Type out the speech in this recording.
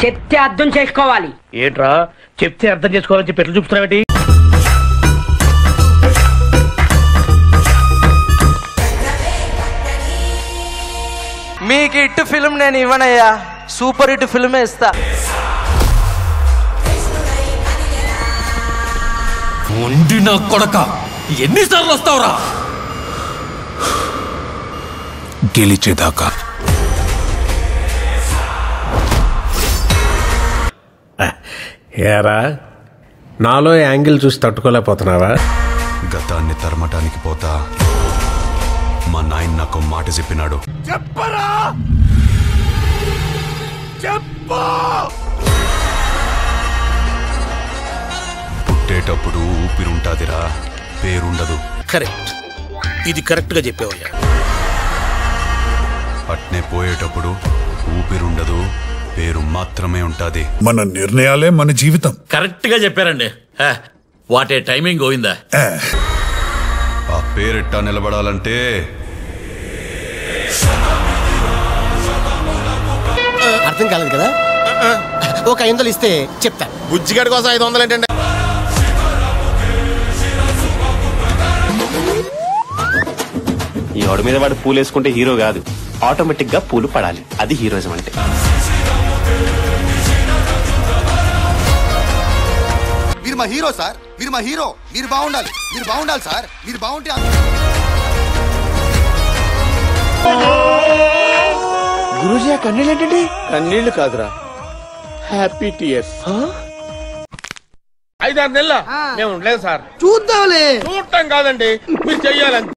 చెప్తే అర్థం చేసుకోవాలి. ఏంట్రా చెప్తే అర్థం చేసుకోవాలని చెప్పి ఎట్లా చూపుతున్నావేంటి? మీకు హిట్ ఫిల్మ్ నేను ఇవ్వనయ్యా, సూపర్ హిట్ ఫిల్మే ఇస్తా. నా కొడక ఎన్నిసార్లు వస్తావురా? గెలిచేదాకా. ఏరా నాలో యాంగిల్ చూసి తట్టుకోలేకపోతున్నావా? గతాన్ని తరమటానికి పోతా మా నాయన నాకు మాట చెప్పినాడు. చెప్పరా చెప్పు. పుట్టేటప్పుడు ఊపిరుంటాదిరా, పేరుండదు. కరెక్ట్, ఇది కరెక్ట్ గా చెప్పావయ్యా. అట్నే పోయేటప్పుడు ఊపిరుండదు, పేరు మాత్రమే ఉంటాది. మన నిర్ణయాలే మన జీవితం. కరెక్ట్ గా చెప్పారండి. వాటే టైమింగ్ పోయిందా? ఆ పేరెట్టా నిలబడాలంటే అర్థం కాలేదు కదా? ఒక 500 ఇస్తే చెప్తా. బుజ్జిగడి కోసం 500 ఏంటంటే? ఈ వాడి మీద వాడు పూలు వేసుకుంటే హీరో కాదు, ఆటోమేటిక్ గా పూలు పడాలి. అది హీరోయిజం అంటే. మీరు మా హీరో సార్, మీరు మా హీరో. మీరు బాగుండాలి, మీరు బాగుండాలి సార్. మీరు బాగుంటే గురూజీ, ఆ కన్నీళ్ళు ఏంటండి? కన్నీళ్లు కాదురా, హ్యాపీ టీయర్స్. 5-6 నెలల మేము ఉండలేదు సార్. చూద్దాంలే. చూడటం కాదండి, మీరు చెయ్యాలంటే.